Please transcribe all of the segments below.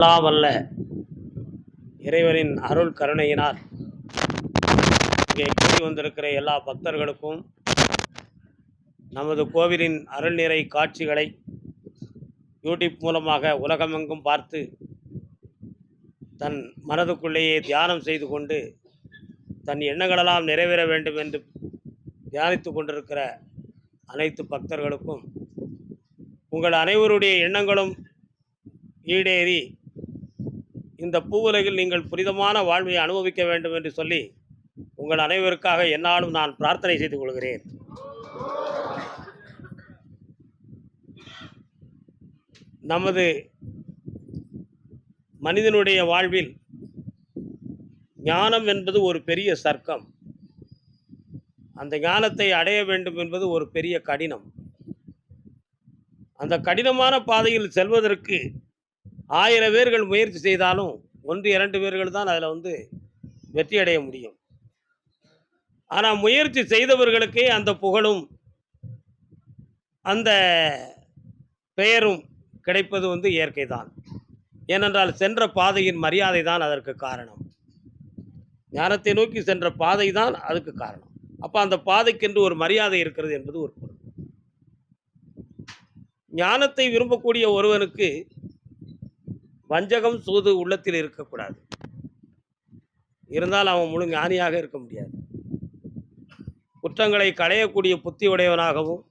எல்லாம் வல்ல இறைவனின் அருள் கருணையினால் இங்கே கூடி வந்திருக்கிற எல்லா பக்தர்களுக்கும் நமது கோவிலின் அருள்நிறை காட்சிகளை யூடியூப் மூலமாக உலகமெங்கும் பார்த்து தன் மனதுக்குள்ளேயே தியானம் செய்து கொண்டு தன் எண்ணங்களெல்லாம் நிறைவேற வேண்டும் என்று தியானித்து கொண்டிருக்கிற அனைத்து பக்தர்களுக்கும் உங்கள் அனைவருடைய எண்ணங்களும் ஈடேறி இந்த பூவுலகில் நீங்கள் புனிதமான வாழ்வை அனுபவிக்க வேண்டும் என்று சொல்லி உங்கள் அனைவருக்காக என்னாலும் நான் பிரார்த்தனை செய்து கொள்கிறேன். நமது மனிதனுடைய வாழ்வில் ஞானம் என்பது ஒரு பெரிய சர்க்கம். அந்த ஞானத்தை அடைய வேண்டும் என்பது ஒரு பெரிய கடினம். அந்த கடினமான பாதையில் செல்வதற்கு 1000 பேர்கள் முயற்சி செய்தாலும் 1-2 பேர்கள் தான் அதில் வெற்றி அடைய முடியும். ஆனால் முயற்சி செய்தவர்களுக்கே அந்த புகழும் அந்த பெயரும் கிடைப்பது இயற்கை தான். ஏனென்றால் சென்ற பாதையின் மரியாதை தான் அதற்கு காரணம். ஞானத்தை நோக்கி சென்ற பாதை தான் அதுக்கு காரணம். அப்போ அந்த பாதைக்கென்று ஒரு மரியாதை இருக்கிறது என்பது ஒரு பொருள். ஞானத்தை விரும்பக்கூடிய ஒருவனுக்கு வஞ்சகம் சூது உள்ளத்தில் இருக்கக்கூடாது. இருந்தால் அவன் முழு ஞானியாக இருக்க முடியாது. குற்றங்களை களையக்கூடிய புத்தி உடையவனாகவும்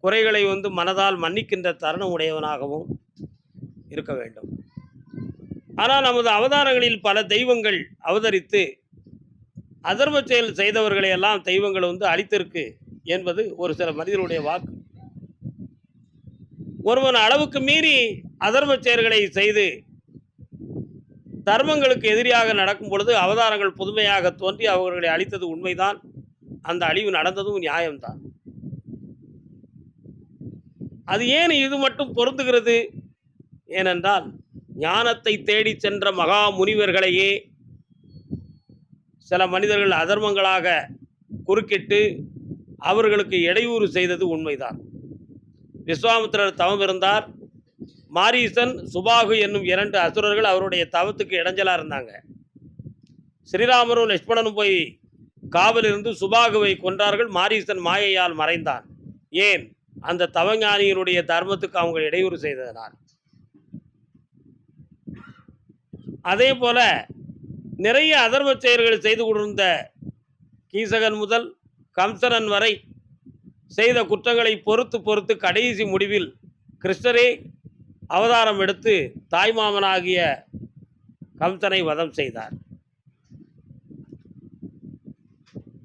குறைகளை மனதால் மன்னிக்கின்ற தருணம் உடையவனாகவும் இருக்க வேண்டும். ஆனால் நமது அவதாரங்களில் பல தெய்வங்கள் அவதரித்து அதர்ம செயல் செய்தவர்களை எல்லாம் தெய்வங்கள் அழித்திருக்கு என்பது ஒரு சில மனிதர்களுடைய வாக்கு. ஒருவன் அளவுக்கு மீறி அதர்ம செயல்களை செய்து தர்மங்களுக்கு எதிரியாக நடக்கும் பொழுது அவதாரங்கள் புதுமையாக தோன்றி அவர்களை அழித்தது உண்மைதான். அந்த அழிவு நடந்ததும் நியாயம்தான். அது ஏன் இது மட்டும் பொருந்துகிறது? ஏனென்றால் ஞானத்தை தேடி சென்ற மகா முனிவர்களையே சில மனிதர்கள் அதர்மங்களாக குறுக்கிட்டு அவர்களுக்கு இடையூறு செய்தது உண்மைதான். விஸ்வாமித்திரர் தவம் இருந்தார். மாரீசன் சுபாகு என்னும் 2 அசுரர்கள் அவருடைய தவத்துக்கு இடைஞ்சலாக இருந்தாங்க. ஸ்ரீராமரும் லட்சுமணனும் போய் காவலிருந்து சுபாகுவை கொன்றார்கள். மாரீசன் மாயையால் மறைந்தான். ஏன்? அந்த தவஞானியினுடைய தர்மத்துக்கு அவங்க இடையூறு செய்ததனால். அதே போல நிறைய அதர்ம செயல்களை செய்து கொண்டிருந்த கீசகன் முதல் கம்சனன் வரை செய்த குற்றங்களை பொறுத்து கடைசி முடிவில் கிருஷ்ணரே அவதாரம் எடுத்து தாய்மாமனாகிய கம்சனை வதம் செய்தார்.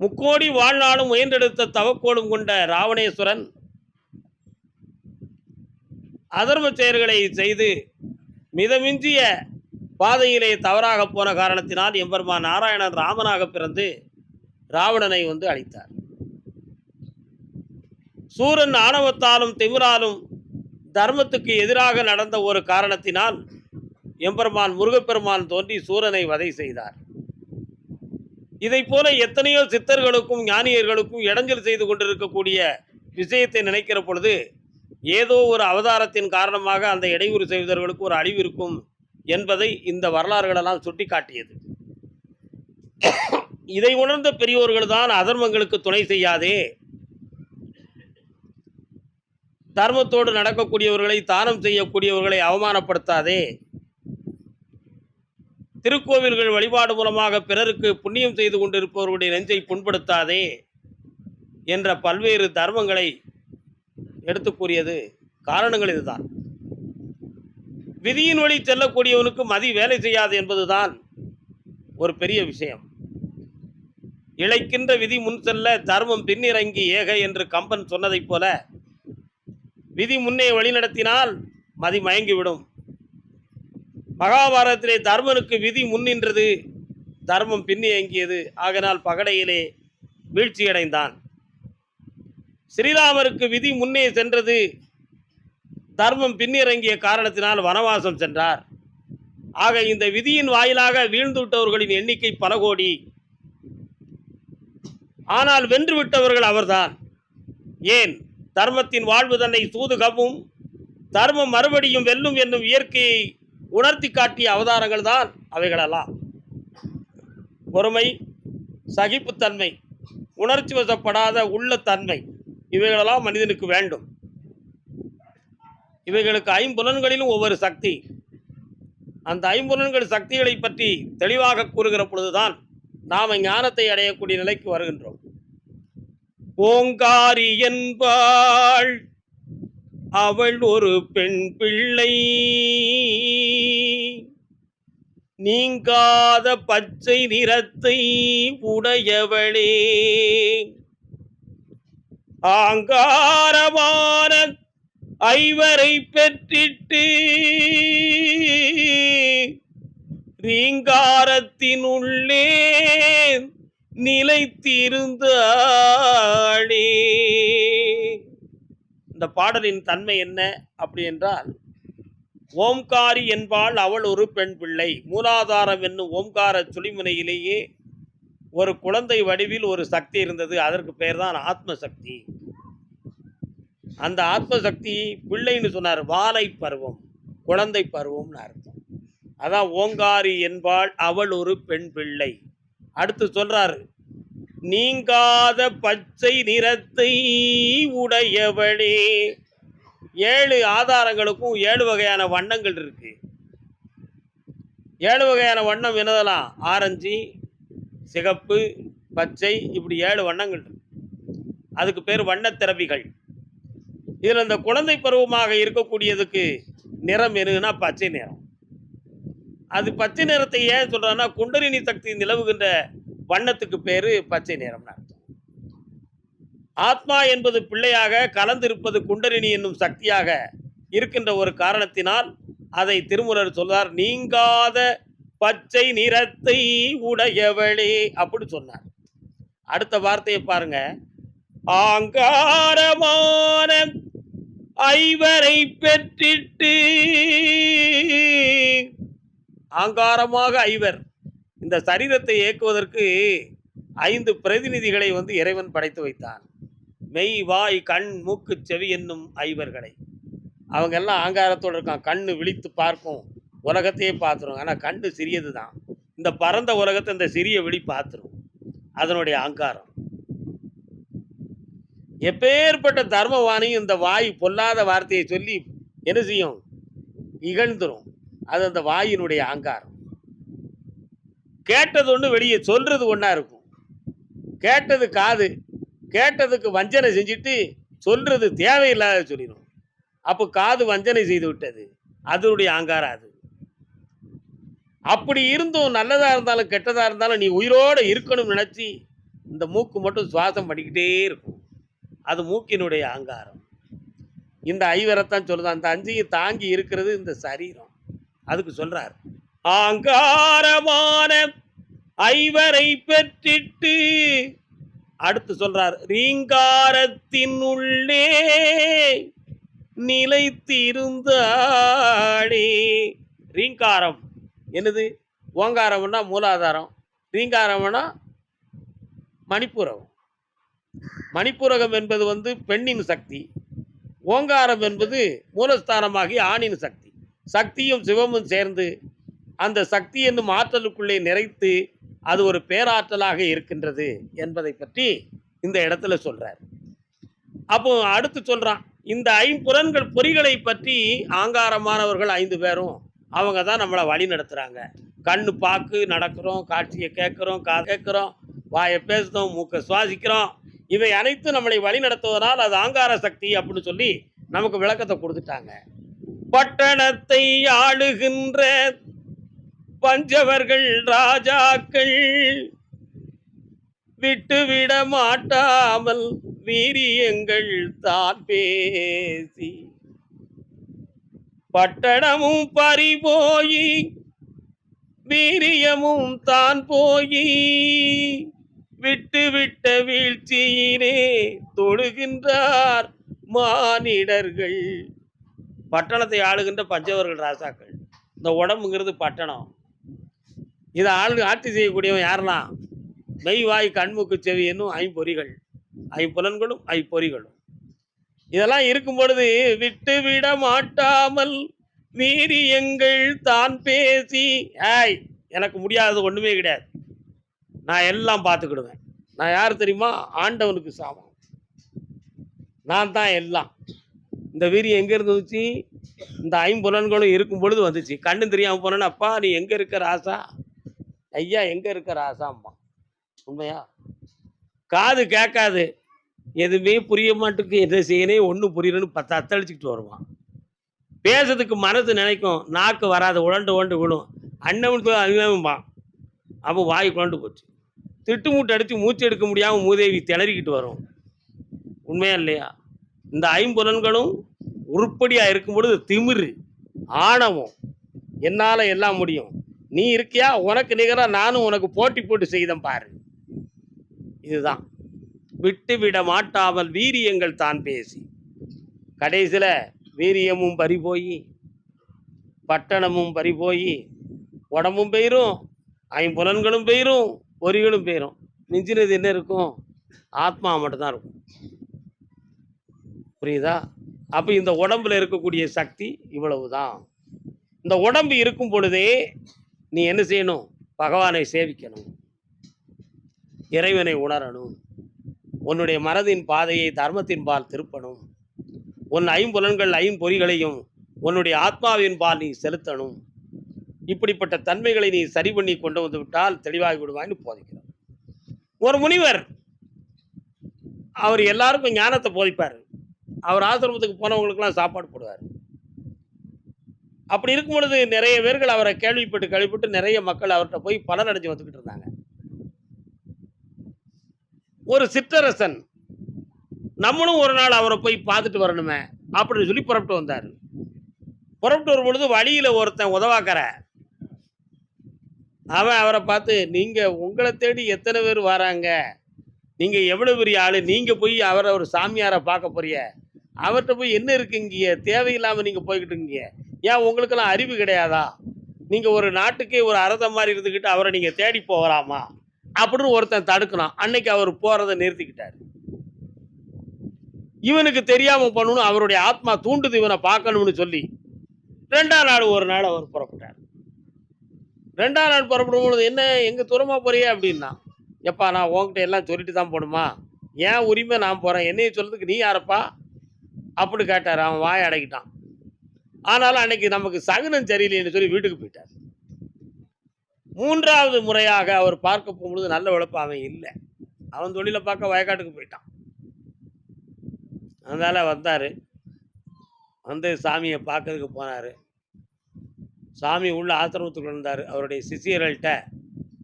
முக்கோடி வாழ்நாளும் முயன்றெடுத்த தவக்கோடும் கொண்ட ராவணேஸ்வரன் அதர்ம செயல்களை செய்து மிதமிஞ்சிய பாதையிலே தவறாக போன காரணத்தினால் எம்பெருமான் நாராயணன் ராமனாக பிறந்து ராவணனை அழித்தார். சூரன் ஆணவத்தாலும் திமிராலும் தர்மத்துக்கு எதிராக நடந்த ஒரு காரணத்தினால் எம்பெருமான் முருகப்பெருமான் தோன்றி சூரனை வதை செய்தார். இதை போல எத்தனையோ சித்தர்களுக்கும் ஞானியர்களுக்கும் இடைஞ்சல் செய்து கொண்டிருக்கக்கூடிய விஷயத்தை நினைக்கிற பொழுது ஏதோ ஒரு அவதாரத்தின் காரணமாக அந்த இடையூறு செய்வதற்கு ஒரு அழிவு இருக்கும் என்பதை இந்த வரலாறுகளெல்லாம் சுட்டி காட்டியது. இதை உணர்ந்த பெரியோர்கள் தான் அதர்மங்களுக்கு துணை செய்யாதே, தர்மத்தோடு நடக்கக்கூடியவர்களை தானம் செய்யக்கூடியவர்களை அவமானப்படுத்தாதே, திருக்கோவில்கள் வழிபாடு மூலமாக பிறருக்கு புண்ணியம் செய்து கொண்டிருப்பவர்களுடைய நெஞ்சை புண்படுத்தாதே என்ற பல்வேறு தர்மங்களை எடுத்து கூறியது காரணங்கள் இதுதான். விதியின் வழி செல்லக்கூடியவனுக்கு மதி வேலை செய்யாது என்பதுதான் ஒரு பெரிய விஷயம். இழைக்கின்ற விதி முன் செல்ல தர்மம் பின்னிறங்கி ஏக என்று கம்பன் சொன்னதைப் போல விதி முன்னே வழிநடத்தினால் மதி மயங்கிவிடும். மகாபாரதத்திலே தர்மனுக்கு விதி முன்னின்றது, தர்மம் பின்னியங்கியது. ஆகினால் பகடையிலே வீழ்ச்சியடைந்தான். ஸ்ரீராமருக்கு விதி முன்னே சென்றது, தர்மம் பின்னிறங்கிய காரணத்தினால் வனவாசம் சென்றார். ஆக இந்த விதியின் வாயிலாக வீழ்ந்து விட்டவர்களின் எண்ணிக்கை பல கோடி. ஆனால் வென்று விட்டவர்கள் அவர்தான். ஏன்? தர்மத்தின் வாழ்வு தன்னை சூதுகவும் தர்மம் மறுபடியும் வெல்லும் என்னும் இயற்கையை உணர்த்தி காட்டிய அவதாரங்கள் தான் அவைகளெல்லாம். பொறுமை, சகிப்புத்தன்மை, உணர்ச்சி வசப்படாத உள்ள தன்மை, இவைகளெல்லாம் மனிதனுக்கு வேண்டும். இவைகளுக்கு ஐம்புலன்களிலும் ஒவ்வொரு சக்தி. அந்த ஐம்புலன்கள் சக்திகளை பற்றி தெளிவாக கூறுகிற பொழுதுதான் நாம் ஞானத்தை அடையக்கூடிய நிலைக்கு வருகின்றோம். ஓங்காரி என்பாள் அவள் ஒரு பெண் பிள்ளை, நீங்காத பச்சை நிறத்தை உடையவளே, ஆங்காரமான ஐவரை பெற்றிட்டு ரீங்காரத்தினுள்ளே நிலைத்திருந்தாளே. இந்த பாடலின் தன்மை என்ன அப்படி என்றால், ஓம்காரி என்பாள் அவள் ஒரு பெண் பிள்ளை. மூலாதாரம் என்னும் ஓம்கார சுழிமுனையிலேயே ஒரு குழந்தை வடிவில் ஒரு சக்தி இருந்தது. அதற்கு பெயர் தான் ஆத்மசக்தி. அந்த ஆத்மசக்தி பிள்ளைன்னு சொன்னார். வாலை பருவம், குழந்தை பருவம்னு அர்த்தம். அதான் ஓங்காரி என்பாள் அவள் ஒரு பெண் பிள்ளை. அடுத்து சொல்றாரு, நீங்காத பச்சை நிறத்தை உடையவளே. 7 ஆதாரங்களுக்கும் 7 வகையான வண்ணங்கள் இருக்கு. 7 வகையான வண்ணம் என்னதெல்லாம்? ஆரஞ்சு, சிகப்பு, பச்சை, இப்படி 7 வண்ணங்கள் இருக்கு. அதுக்கு பேர் வண்ணத்திறவிகள். இதில் இந்த குழந்தை பருவமாக இருக்கக்கூடியதுக்கு நிறம் எதுன்னா பச்சை நிறம். அது பச்சை நிறத்தை ஏன் சொல்றான்னா, குண்டலினி சக்தி நிலவுகின்ற வண்ணத்துக்கு பேரு பச்சை நிறம்னு அர்த்தம். ஆத்மா என்பது பிள்ளையாக கலந்திருப்பது குண்டலினி என்னும் சக்தியாக இருக்கின்ற ஒரு காரணத்தினால் அதை திருமூலர் சொல்றார், நீங்காத பச்சை நிறத்தை உடையவளே அப்படி சொன்னார். அடுத்த வார்த்தையை பாருங்க, ஆங்காரமான ஐவரை பெற்றிட்டு. ஆங்காரமாக ஐவர், இந்த சரீரத்தை இயக்குவதற்கு 5 பிரதிநிதிகளை இறைவன் படைத்து வைத்தான். மெய், வாய், கண், மூக்கு, செவி என்னும் ஐவர்களை. அவங்க எல்லாம் ஆங்காரத்தோடு இருக்கான். கண்ணு விழித்து பார்க்கும், உலகத்தையே பார்த்துரும். ஆனால் கண்ணு சிறியது தான். இந்த பரந்த உலகத்தை இந்த சிறிய விழி பார்த்துரும். அதனுடைய ஆங்காரம். எப்பேற்பட்ட தர்மவாணியும் இந்த வாய் பொல்லாத வார்த்தையை சொல்லி என்ன செய்யும்? இகழ்ந்துரும். அது அந்த வாயினுடைய ஆங்காரம். கேட்டது ஒன்று, வெளியே சொல்றது ஒன்றா இருக்கும். கேட்டது காது, கேட்டதுக்கு வஞ்சனை செஞ்சுட்டு சொல்றது தேவையில்லாத சொல்லிடும். அப்போ காது வஞ்சனை செய்து விட்டது. அதனுடைய ஆங்காரம் அது. அப்படி இருந்தும் நல்லதாக இருந்தாலும் கெட்டதாக இருந்தாலும் நீ உயிரோடு இருக்கணும்னு நினச்சி இந்த மூக்கு மட்டும் சுவாசம் பண்ணிக்கிட்டே இருக்கும். அது மூக்கினுடைய ஆங்காரம். இந்த ஐவரைத்தான் சொல்லுது. அந்த 5ஐயும் தாங்கி இருக்கிறது இந்த சரீரம். அதுக்கு சொல்றார், ஆங்காரமான ஐவரை பெற்றிட்டு. அடுத்து சொல்றார், ரீங்காரத்தின் உள்ளே நிலைத்திருந்தாளே. ரீங்காரம் என்னது? ஓங்காரம்னா மூலாதாரம், ரீங்காரம்னா மணிப்புரகம். மணிப்புரகம் என்பது பெண்ணின் சக்தி, ஓங்காரம் என்பது மூலஸ்தானமாகி ஆணின் சக்தி. சக்தியும் சிவமும் சேர்ந்து அந்த சக்தி என்னும் ஆற்றலுக்குள்ளே நிறைத்து அது ஒரு பேராற்றலாக இருக்கின்றது என்பதை பற்றி இந்த இடத்துல சொல்றார். அப்போ அடுத்து சொல்றான், இந்த ஐம்புலன்கள் பொறிகளை பற்றி ஆங்காரமானவர்கள் 5 பேரும் அவங்க தான் நம்மளை வழி நடத்துறாங்க. கண்ணு பார்க்கு நடக்கிறோம், காட்சியை கேட்குறோம், காது கேட்குறோம், வாயை பேசுகிறோம், மூக்கை சுவாசிக்கிறோம். இவை அனைத்தும் நம்மளை வழி நடத்துவதனால் அது ஆங்கார சக்தி அப்படின்னு சொல்லி நமக்கு விளக்கத்தை கொடுத்துட்டாங்க. பட்டணத்தை ஆளுகின்ற பஞ்சவர்கள் ராஜாக்கள் விட்டுவிட மாட்டாமல் வீரியங்கள் தான் பேசி, பட்டணமும் பறிபோயி வீரியமும் தான் போயி, விட்டுவிட்ட வீழ்ச்சியினே தொழுகின்றார் மானிடர்கள். பட்டணத்தை ஆளுகின்ற பஞ்சவர்கள் ராஜாக்கள். இந்த உடம்புங்கிறது பட்டணம். இதை ஆட்சி செய்யக்கூடியவன் யாரெல்லாம்? மெய், வாய், கண்மூக்கு, செவி என்னும் ஐம்பொறிகள். ஐம்புலன்களும் ஐம்பொறிகளும். இதெல்லாம் இருக்கும் பொழுது விட்டு விட மாட்டாமல் வீரியங்கள் தான் பேசி, ஏய் எனக்கு முடியாதது ஒண்ணுமே கிடையாது, நான் எல்லாம் பார்த்துக்கிடுவேன். நான் யார் தெரியுமா? ஆண்டவனுக்கு சாமம். நான் தான் எல்லாம். இந்த வீரியம் எங்க இருந்து வந்துச்சு? இந்த ஐம்புலன்களும் இருக்கும் பொழுது வந்துச்சு. கண்ணும் தெரியாம போனேன்னா, அப்பா நீ எங்க இருக்க ராசா? ஐயா எங்க இருக்க ராசாம்மா? உண்மையா? காது கேட்காது. எதுவுமே புரிய மாட்டுக்கு, என்ன செய்யணும் ஒன்றும் புரியலன்னு தத்தளிச்சுக்கிட்டு வருவான். பேசுறதுக்கு மனசு நினைக்கும், நாக்கு வராது, உழண்டு உழண்டு விழும். அண்ணன் அண்ணன்பான். அப்போ வாய் குழண்டு போச்சு. திட்டு மூட்டை அடித்து மூச்சு எடுக்க முடியாமல் மூதேவி திணறிக்கிட்டு வரும். உண்மையா இல்லையா? இந்த ஐம்புலன்களும் உருப்படியாக இருக்கும் பொழுது திமிரு, ஆணவம், என்னால் எல்லாம் முடியும், நீ இருக்கியா, உனக்கு நிகராக நானும் உனக்கு போட்டி போட்டு செய்தேன் பாரு. இதுதான் விட்டு விட மாட்டாமல் வீரியங்கள் தான் பேசி, கடைசியில் வீரியமும் பறி போய், பட்டணமும் பறி போய், உடம்பும் போயிரும், ஐம்புலன்களும் போயிரும், பொறிகளும் போயிரும். மிஞ்சினது என்ன இருக்கும்? ஆத்மா மட்டும்தான் இருக்கும். புரியுதா? அப்போ இந்த உடம்புல இருக்கக்கூடிய சக்தி இவ்வளவுதான். இந்த உடம்பு இருக்கும் பொழுதே நீ என்ன செய்யணும்? பகவானை சேவிக்கணும், இறைவனை உணரணும், உன்னுடைய மனதின் பாதையை தர்மத்தின் பால் திருப்பணும், உன் ஐம்புலன்கள் ஐம்பொறிகளையும் உன்னுடைய ஆத்மாவின் பால் நீ செலுத்தணும். இப்படிப்பட்ட தன்மைகளை நீ சரி பண்ணி கொண்டு வந்து விட்டால் தெளிவாகி விடுவான்னு போதிக்கிறார். ஒரு முனிவர், அவர் எல்லாருக்கும் ஞானத்தை போதிப்பார். அவர் ஆசிரமத்துக்கு போனவங்களுக்கெல்லாம் சாப்பாடு போடுவார். அப்படி இருக்கும் பொழுது நிறைய பேர்கள் அவரை கேள்விப்பட்டு நிறைய மக்கள் அவர்கிட்ட போய் பலன் அடைஞ்சு வந்துக்கிட்டு இருந்தாங்க. ஒரு சிற்றரசன், நம்மளும் ஒரு நாள் அவரை போய் பார்த்துட்டு வரணுமே அப்படின்னு சொல்லி புறப்பட்டு வந்தார். புறப்பட்டு வரும் பொழுது வழியில் ஒருத்தன் உதவாக்கற, அவன் அவரை பார்த்து, நீங்கள் உங்களை தேடி எத்தனை பேர் வராங்க, நீங்கள் எவ்வளோ பெரிய ஆள், நீங்கள் போய் அவரை ஒரு சாமியாரை பார்க்க போறிய, அவர்கிட்ட போய் என்ன இருக்குங்க, தேவையில்லாமல் நீங்கள் போய்கிட்டு இருக்கீங்க, ஏன் உங்களுக்கெல்லாம் அறிவு கிடையாதா, நீங்கள் ஒரு நாட்டுக்கே ஒரு அரசன் மாதிரி இருந்துக்கிட்டு அவரை நீங்கள் தேடி போகலாமா அப்படின்னு ஒருத்தன் தடுக்கணும். அன்னைக்கு அவர் போகிறத நிறுத்திக்கிட்டார். இவனுக்கு தெரியாமல் பண்ணணும், அவருடைய ஆத்மா தூண்டுது இவனை பார்க்கணும்னு சொல்லி 2ஆம் நாள் ஒரு நாள் அவர் புறப்பட்டார். 2ஆம் நாள் புறப்படும் பொழுது, என்ன எங்கே தூரமாக போறியே அப்படின்னா, எப்பா நான் உங்ககிட்ட எல்லாம் சொல்லிட்டு தான் போகணுமா, ஏன் உரிமை நான் போகிறேன், என்னையை சொல்றதுக்கு நீ யாரப்பா அப்படி கேட்டார். அவன் வாயை அடக்கிட்டான். ஆனாலும் அன்னைக்கு நமக்கு சகுனம் சரியில்லைன்னு சொல்லி வீட்டுக்கு போயிட்டார். 3வது முறையாக அவர் பார்க்க போகும்பொழுது நல்ல உழைப்பு அவன் இல்லை, அவன் தொழிலை பார்க்க வயக்காட்டுக்கு போயிட்டான். அதனால வந்தார், வந்து சாமியை பார்க்கறதுக்கு போனார். சாமி உள்ள ஆசிரமத்துக்கு இருந்தார். அவருடைய சிஷியர்கள்ட்ட,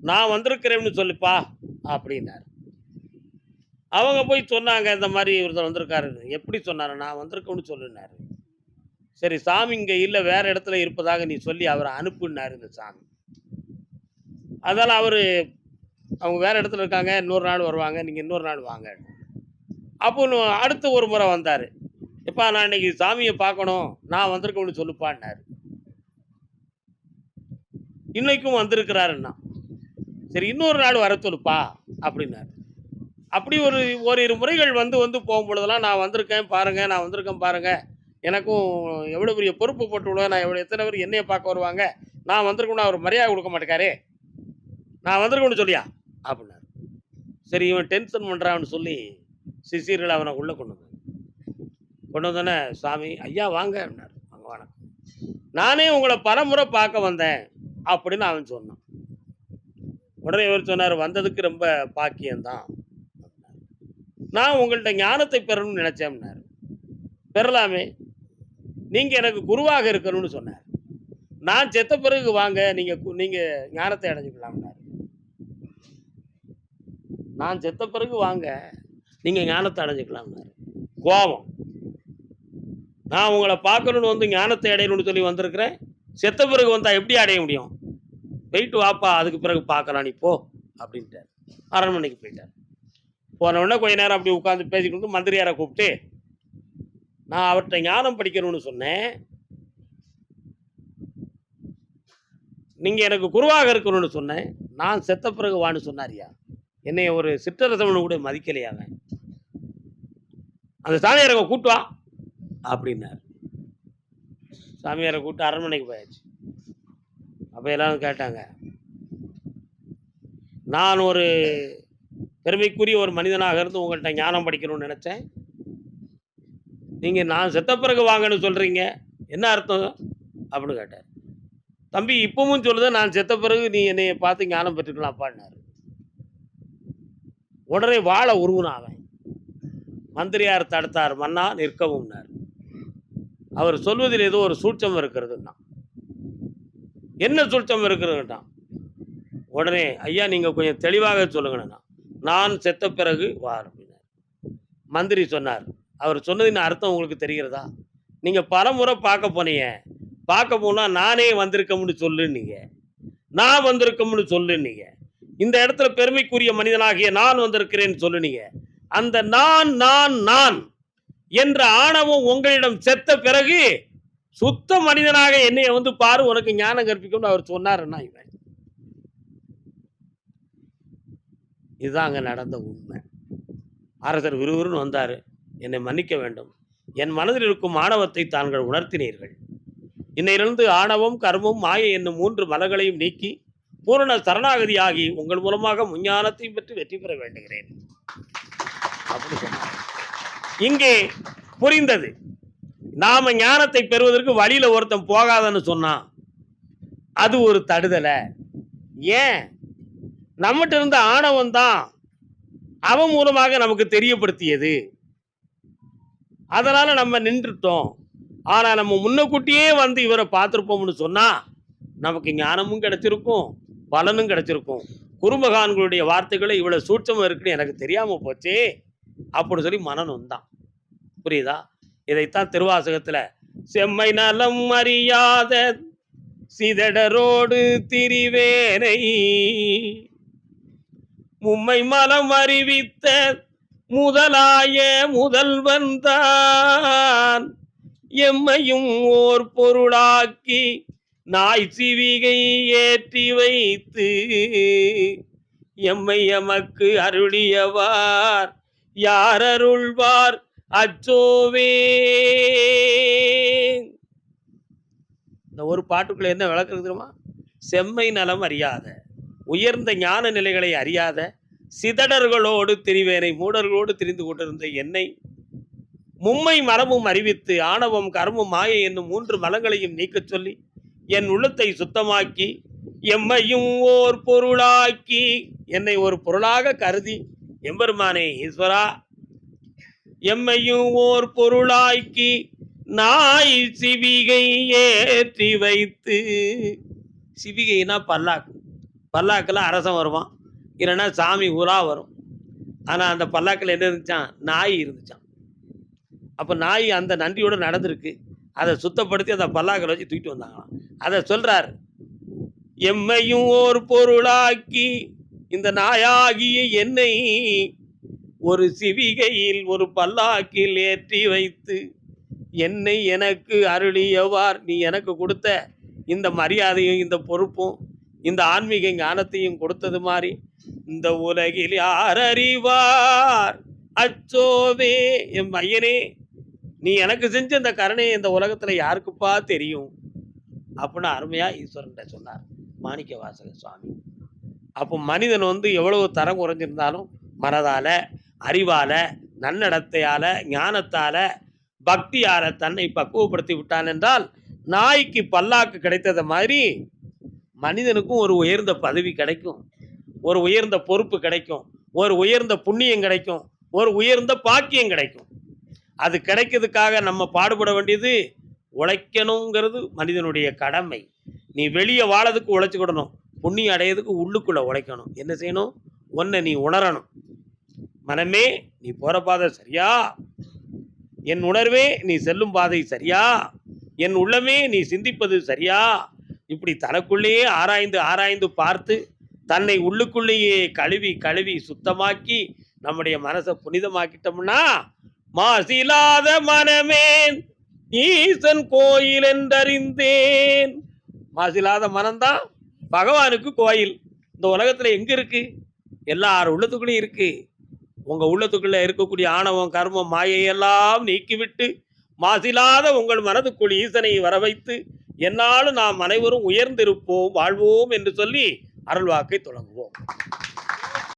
நான் வந்திருக்கிறேன்னு சொல்லுப்பா அப்படின்னார். அவங்க போய் சொன்னாங்க, இந்த மாதிரி ஒருத்தர் வந்திருக்காரு. எப்படி சொன்னார்? நான் வந்திருக்கேன்னு சொல்லுனார். சரி, சாமி இங்கே இல்லை, வேற இடத்துல இருப்பதாக நீ சொல்லி அவரை அனுப்புனார் இந்த சாமி. அதனால் அவர், அவங்க வேற இடத்துல இருக்காங்க, இன்னொரு நாள் வருவாங்க, நீங்கள் இன்னொரு நாள் வாங்க. அப்போ அடுத்த ஒரு முறை வந்தார். எப்பா நான் இன்னைக்கு சாமியை பார்க்கணும், நான் வந்திருக்கேன்னு சொல்லுப்பான்னாரு. இன்னைக்கும் வந்திருக்கிறாருன்னா, சரி இன்னொரு நாள் வர சொல்லுப்பா அப்படின்னாரு. அப்படி ஓரிரு முறைகள் வந்து போகும்பொழுதெல்லாம், நான் வந்திருக்கேன் பாருங்க, நான் வந்திருக்கேன் பாருங்க, எனக்கும் எவ்வளோ பெரிய பொறுப்பு போட்டு விடுவேன், நான் எத்தனை பேர் என்னையை பார்க்க வருவாங்க, நான் வந்திருக்கேன்னு அவர் மரியாதை கொடுக்க மாட்டேக்காரே, நான் வந்திருக்கேன்னு சொல்லியா அப்படின்னாரு. சரி இவன் டென்ஷன் பண்ணுறான்னு சொல்லி சிஷியர்கள் அவனை உள்ளே கொண்டு வந்தோன்னே, சாமி ஐயா வாங்க அப்படின்னாரு. வாங்க வணக்கம், நானே உங்களை பலமுறை பார்க்க வந்தேன் அப்படின்னு அவன் சொன்னான். உடனே இவர் சொன்னார், வந்ததுக்கு ரொம்ப பாக்கியம்தான், நான் உங்கள்கிட்ட ஞானத்தை பெறணும்னு நினைச்சேன்னாரு. பெறலாமே, நீங்கள் எனக்கு குருவாக இருக்கணும்னு சொன்னார். நான் செத்த பிறகு வாங்க, நீங்கள் ஞானத்தை அடைஞ்சிக்கலாம்னாரு. நான் செத்த பிறகு வாங்க, நீங்கள் ஞானத்தை அடைஞ்சிக்கலாம்னாரு. கோபம், நான் உங்களை பார்க்கணுன்னு வந்து ஞானத்தை அடையணும்னு சொல்லி வந்திருக்கிறேன், செத்த பிறகு வந்தால் எப்படி அடைய முடியும், போயிட்டு வாப்பா, அதுக்கு பிறகு பார்க்கலாம் நீ போ அப்படின்ட்டார். அரண்மனைக்கு போயிட்டார். போன உடனே கொஞ்ச நேரம் அப்படி உட்காந்து பேசிக்கிட்டு மந்திரியாரை கூப்பிட்டு, நான் அவர்கிட்ட ஞானம் படிக்கணும்னு சொன்னேன், நீங்கள் எனக்கு குருவாக இருக்கணும்னு சொன்னேன், நான் செத்த பிறகு வான்னு சொன்னாரியா, என்னை ஒரு சிற்றரசவனு கூட மதிக்கலையாங்க, அந்த சாமியாரை கூட்டுவா அப்படின்னார். சாமியாரை கூப்பிட்டு அரண்மனைக்கு போயாச்சு. அப்போ எல்லாரும் கேட்டாங்க, நான் ஒரு பெருமைக்குரிய ஒரு மனிதனாக இருந்து உங்கள்கிட்ட ஞானம் படிக்கணும்னு நினச்சேன். நீங்கள் நான் செத்த பிறகு வாங்கன்னு சொல்கிறீங்க, என்ன அர்த்தம் அப்படின்னு கேட்டார். தம்பி இப்பவும் சொல்லுத, நான் செத்த பிறகு நீ என்னைய பார்த்து ஞானம் பெற்றுக்கலாம்ப்பான்னாரு. உடனே வாழை உருவுனான் அவன். மந்திரியார் தடுத்தார், மன்னா நிற்கவும்னார். அவர் சொல்வதில் ஏதோ ஒரு சூட்சம் இருக்கிறதுன்னா. என்ன சூட்சம் இருக்கிறதுட்டான். உடனே ஐயா நீங்கள் கொஞ்சம் தெளிவாக சொல்லுங்கண்ணா. நான் செத்த பிறகு வார் அப்படின்னார். மந்திரி சொன்னார், அவர் சொன்னதின் அர்த்தம் உங்களுக்கு தெரிகிறதா? நீங்கள் பலமுறை பார்க்க போனீங்க, பார்க்க போனால் நானே வந்திருக்கோம்னு சொல்லுன்னீங்க, நான் வந்திருக்கோம்னு சொல்லுன்னீங்க, இந்த இடத்துல பெருமைக்குரிய மனிதனாகிய நான் வந்திருக்கிறேன்னு சொல்லுனீங்க. அந்த நான் நான் நான் என்ற ஆணவம் உங்களிடம் செத்த பிறகு சுத்த மனிதனாக என்னைய வந்து பாரு, உனக்கு ஞானம் கற்பிக்கும்னு அவர் சொன்னாருன்னா இவன். இதுதான் அங்கே நடந்த உண்மை. அரசர் விறுவிறுன்னு வந்தார். என்னை மன்னிக்க வேண்டும், என் மனதில் இருக்கும் ஆணவத்தை தாங்கள் உணர்த்தினீர்கள். இன்னையிலிருந்து ஆணவம் கர்மம் மாயை என்னும் 3 மலங்களையும் நீக்கி பூரண சரணாகதியாகி உங்கள் மூலமாக முஞ்ஞானத்தை பெற்று வெற்றி பெற வேண்டுகிறேன் அப்படி சொன்னார். இங்கே புரிந்தது, நாம ஞானத்தை பெறுவதற்கு வழியில ஒருத்தன் போகாதன்னு சொன்னான், அது ஒரு தடுதலை. ஏன்? நம்மகிட்ட இருந்த ஆணவம் தான் அவன் மூலமாக நமக்கு தெரியப்படுத்தியது. அதனால நம்ம நின்றுட்டோம். ஆனா நம்ம முன்னக்கூட்டியே வந்து இவரை பார்த்துருப்போம்னு சொன்னா நமக்கு ஞானமும் கிடைச்சிருக்கும், பலனும் கிடைச்சிருக்கும். குருமகான்களுடைய வார்த்தைகளை இவ்வளவு சூட்சமா இருக்குன்னு எனக்கு தெரியாம போச்சு அப்படின்னு சொல்லி மனநம் தான். புரியுதா? இதைத்தான் திருவாசகத்துல செம்மை நலம் அறியாத சிதடரோடு திரிவேனை மும்மை மலம் அறிவித்த முதலாய முதல்வன் தான் எம்மையும் ஓர் பொருளாக்கி நாய் சிவிகை ஏற்றி வைத்து எம்மை எமக்கு அருளியவார் யார் அருள்வார் அச்சோவே. இந்த ஒரு பாட்டுக்குள்ள என்ன விளக்குறது தெரியுமா? செம்மை நலம் அறியாத, உயர்ந்த ஞான நிலைகளை அறியாத சிதடர்களோடு திரிவேனை, மூடர்களோடு திரிந்து கொண்டிருந்த என்னை மும்மை மரமும் அறிவித்து ஆணவம் கர்மம் மாயை என்னும் 3 மலங்களையும் நீக்கச் சொல்லி என் உள்ளத்தை சுத்தமாக்கி எம்மையும் ஓர் பொருளாக்கி, என்னை ஒரு பொருளாக கருதி எம்பெருமானே ஈஸ்வரா எம்மையும் ஓர் பொருளாக்கி நாய் சிவிகை ஏற்றி வைத்து. சிவிகைனா பல்லாக்கு. பல்லாக்கில் அரசன் வருவான், இல்லைன்னா சாமி ஊரா வரும். ஆனால் அந்த பல்லாக்கில் என்ன இருந்துச்சான்? நாய் இருந்துச்சான். அப்போ நாய் அந்த நன்றியோடு நடந்திருக்கு. அதை சுத்தப்படுத்தி அந்த பல்லாக்கில் வச்சு தூக்கிட்டு வந்தாங்களாம். அதை சொல்றார், எம்மையும் ஓர் பொருளாக்கி இந்த நாயாகிய என்னை ஒரு சிவிகையில் ஒரு பல்லாக்கில் ஏற்றி வைத்து என்னை எனக்கு அருளியவார். நீ எனக்கு கொடுத்த இந்த மரியாதையும் இந்த பொறுப்பும் இந்த ஆன்மீக ஞானத்தையும் கொடுத்தது மாதிரி இந்த உலகில் யார் அறிவார் அச்சோவே. என் மையனே, நீ எனக்கு செஞ்ச இந்த கருணையை இந்த உலகத்துல யாருக்குப்பா தெரியும் அப்படின்னு அருமையா ஈஸ்வரன் சொன்னார் மாணிக்க வாசக சுவாமி. அப்போ மனிதன் வந்து எவ்வளவு தரம் குறைஞ்சிருந்தாலும் மனதால, அறிவால, நன்னடத்தையால, ஞானத்தால, பக்தியால தன்னை பக்குவப்படுத்தி விட்டான் என்றால் நாய்க்கு பல்லாக்கு கிடைத்தது மாதிரி மனிதனுக்கும் ஒரு உயர்ந்த பதவி கிடைக்கும், ஒரு உயர்ந்த பொறுப்பு கிடைக்கும், ஒரு உயர்ந்த புண்ணியம் கிடைக்கும், ஒரு உயர்ந்த பாக்கியம் கிடைக்கும். அது கிடைக்கிறதுக்காக நம்ம பாடுபட வேண்டியது உழைக்கணுங்கிறது மனிதனுடைய கடமை. நீ வெளியே வாழறதுக்கு உழைச்சிக்கிடணும், புண்ணியம் அடையிறதுக்கு உள்ளுக்குள்ள உழைக்கணும். என்ன செய்யணும்? ஒன்றை நீ உணரணும். மனமே நீ போற பாதை சரியா? என் உணர்வே நீ செல்லும் பாதை சரியா? என் உள்ளமே நீ சிந்திப்பது சரியா? இப்படி தனக்குள்ளேயே ஆராய்ந்து ஆராய்ந்து பார்த்து தன்னை உள்ளுக்குள்ளேயே கழுவி கழுவி சுத்தமாக்கி நம்முடைய மனசை புனிதமாக்கிட்டோம்னா மாசிலாத மனமேன் ஈசன் கோயில் என்றறிந்தேன். மாசிலாத மனம்தான் பகவானுக்கு கோயில். இந்த உலகத்துல எங்க இருக்கு? எல்லார் உள்ளத்துக்குள்ளேயும் இருக்கு. உங்க உள்ளத்துக்குள்ள இருக்கக்கூடிய ஆணவம் கர்மம் மாயையெல்லாம் நீக்கிவிட்டு மாசிலாத உங்கள் மனதுக்குள் ஈசனை வர வைத்து என்னாலும் நாம் அனைவரும் உயர்ந்திருப்போம் வாழ்வோம் என்று சொல்லி அருள்வாக்கை தொடங்குவோம்.